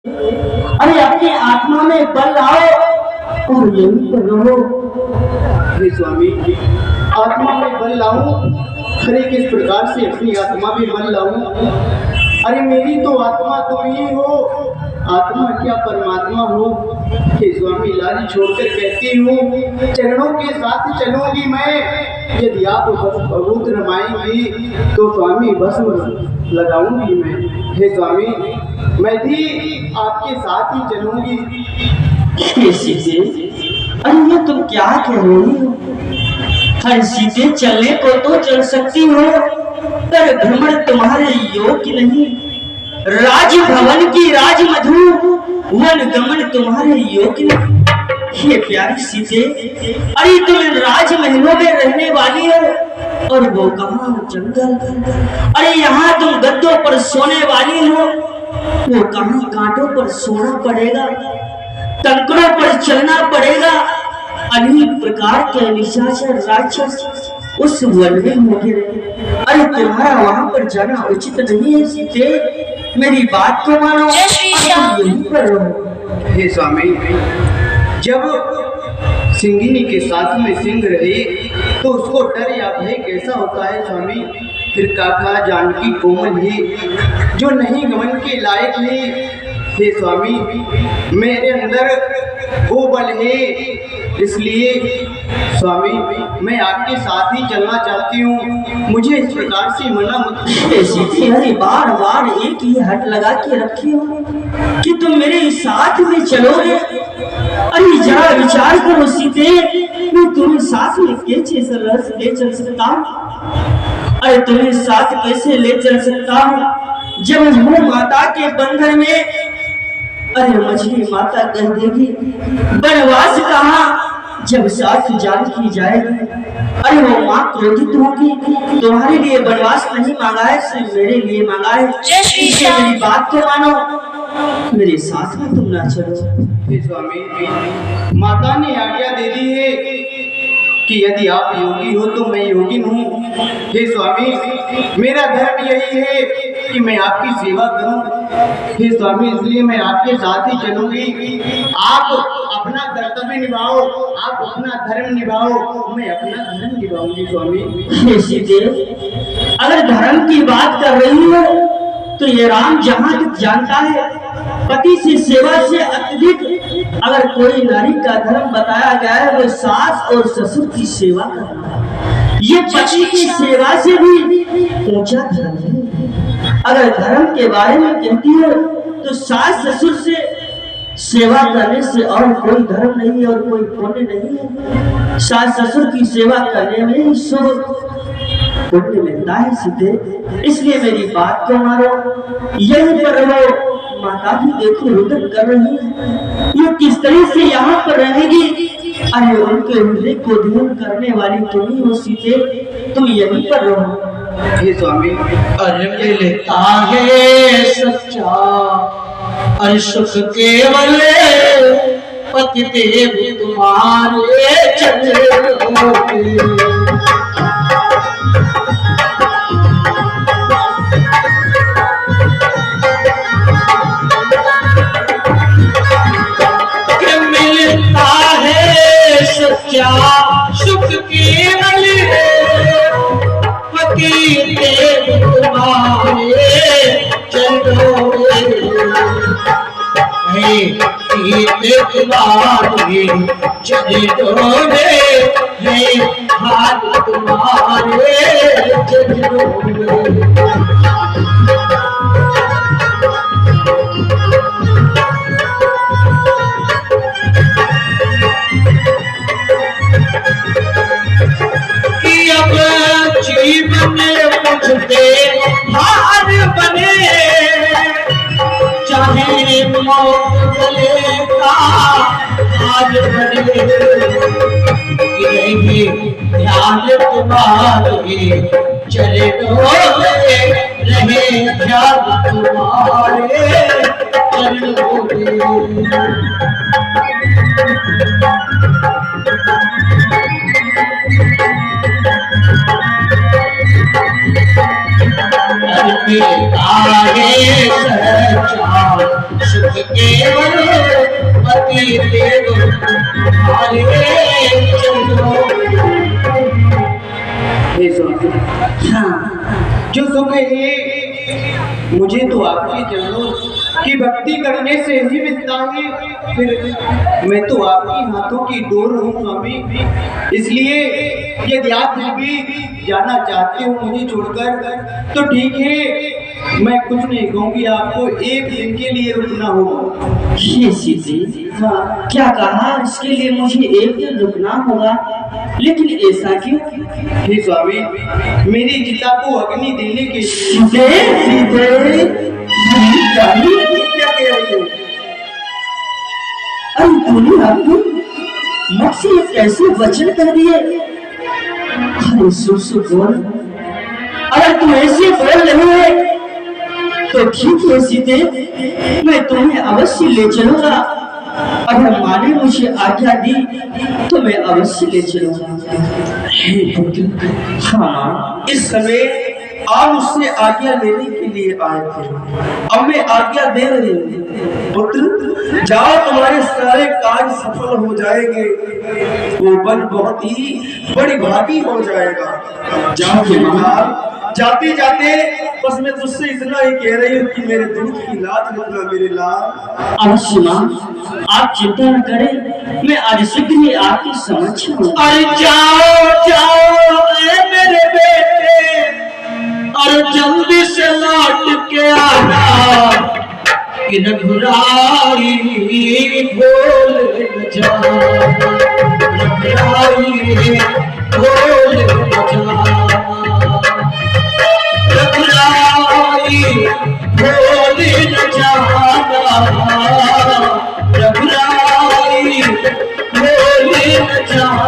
अरे अपनी आत्मा में बल लाओ और यहीं पर रहो। हे स्वामी, आत्मा में बल लाऊं, अरे किस प्रकार से अपनी आत्मा में बल लाऊं? अरे मेरी तो आत्मा तुम ही हो, आत्मा क्या परमात्मा हो। हे स्वामी, लाज छोड़कर कहती हूँ, चरणों के साथ चलूंगी मैं। यदि आप बहुत रमाएंगी तो स्वामी भस्म लगाऊंगी मैं। हे स्वामी, मैं भी आपके साथ ही चलूंगी। सीते, अरे ये तुम क्या कह रही हो? हर सीते, चलने को तो चल सकती हो, पर भ्रमण तुम्हारे योग्य नहीं। राजभवन की राजमधु वन गमन तुम्हारे योग्य नहीं। ये प्यारी सीते, अरे तुम राजमहलों में रहने वाली हो और वो कहाँ जंगल। अरे यहाँ तुम गद्दों पर सोने वाली हो, वो कहाँ कांटों पर सोना पड़ेगा, कंकड़ों पर चलना पड़ेगा। अनेक प्रकार के निशाचर राक्षस उस वन में होंगे। अरे तुम्हारा वहां पर जाना उचित नहीं है सीते, मेरी बात को मानो, यहीं पर रहो। हे स्वामी, जब सिंगिनी के साथ में सिंह रहे तो उसको डर या भय कैसा होता है स्वामी? फिर काका जानकी कोमल है जो नहीं गमन के लायक है। हे स्वामी, मेरे अंदर वो बल है, इसलिए स्वामी मैं आपके साथ ही चलना चाहती हूँ। मुझे इस प्रकार से मना मत कीजिए। अरे बार बार एक ही हट लगा के रखी हो कि तुम मेरे साथ में चलोगे। अरे जरा विचार करो सीते, मैं तुम्हें साथ में कैसे ले चल सकता हूँ? अरे तुम्हें साथ कैसे ले चल सकता हूँ जब हूँ माता के बंधन में। अरे मछली माता कह देगी बनवास कहाँ जब साथ जान की जाएगी। अरे वो माँ क्रोधित होगी, तुम्हारे लिए बनवास नहीं मांगा है, सिर्फ मेरे लिए मांगा है। मेरी बात को मानो, मेरे साथ में तुम ना चलो। हे स्वामी, माता ने आज्ञा दे दी है कि यदि आप योगी हो तो मैं योगी हूँ। हे स्वामी, मेरा धर्म यही है कि मैं आपकी सेवा करूं। हे स्वामी, इसलिए मैं आपके साथ ही चलूंगी। आप अपना कर्तव्य निभाओ, आप अपना धर्म निभाओ, मैं अपना धर्म निभाऊंगी स्वामी। सीते, अगर धर्म की बात कर रही हो तो ये राम जहां तक जानता है, पति से सेवा से अत्यधिक अगर कोई नारी का धर्म बताया गया है वो सास और ससुर की सेवा करना। ये पति की सेवा से भी ऊंचा धर्म है। अगर धर्म के बारे में कहती है तो सास ससुर से सेवा करने से और कोई धर्म नहीं और कोई पुण्य नहीं है। सास ससुर की सेवा करने में ही शुभ पुण्य मिलता है सीधे। इसलिए मेरी बात को मारो, यहीं पर रहो। माता भी देखो रुदन कर रही है, ये किस तरह से यहाँ पर रहेगी? अरे उनके हृदय को ध्यान करने वाली तुम ही हो सीते, तुम यहीं पर रहो। हे स्वामी, अरे मिलता है सच्चा और सुख केवल पति देव तुम्हारे चरणों। सच्चा सुख केवल पति देव तुम्हारे चरणों में। तुम्हारे चरणों में है, हाथ तुम्हारे चरणों में। जीवन मुझते हार बने, चाहे मौत गले का हार बने। यही ध्यान तुम्हारे चरणों में रहे, ध्यान तुम्हारे चरणों में। आए सुख केवल पति देव तुम्हारे चरणों। हे स्वामी, हाँ, जो सुख है मुझे तो आपके चरणों की भक्ति करने से ही मिलता है। फिर मैं तो आपके हाथों की डोर हूँ स्वामी, इसलिए यदि आप भी जाना चाहते हो मुझे छोड़कर तो ठीक है, मैं कुछ नहीं कहूँगी, आपको एक दिन के लिए रुकना होगा। ये सीधे हाँ, क्या कहा, इसके लिए मुझे एक दिन रुकना होगा, लेकिन ऐसा क्यों? हे स्वामी, मेरी चिता को अग्नि देने के लिए। सीधे सीधे क्या कह रही हो? अरे तूने आपको मुझसे कैसे वचन कर दिए? अरे सुसु बोल, अगर तुम ऐसे बोल रहे है तो ठीक है सीधे, मैं तुम्हें अवश्य ले चलूंगा। अगर माँ ने मुझे आज्ञा दी तो मैं अवश्य ले चलूंगा। हे पुत्र, हाँ, इस समय आप उससे आज्ञा लेने के लिए आए थे, अब मैं आज्ञा दे रही हूँ। पुत्र जाओ, तुम्हारे सारे कार्य सफल हो जाएंगे, वो बन बहुत ही बड़ी भागी हो जाएगा। जाओ महाराज, जाते जाते बस मैं तुझसे इतना ही कह रही हूँ कि मेरे दूध की लाज रखना मेरे लाल। अवश्य माँ, आप चिंता न करें, मैं आज शीघ्र ही आपकी समक्ष हूँ। अरे जाओ जाओ मेरे बेटे, और जल्दी से लौट के आना, कि रघुराई बोल न जा, रघुराई बोल न जा, रघुराई बोल न जाना, रघुराई बोल न जाना।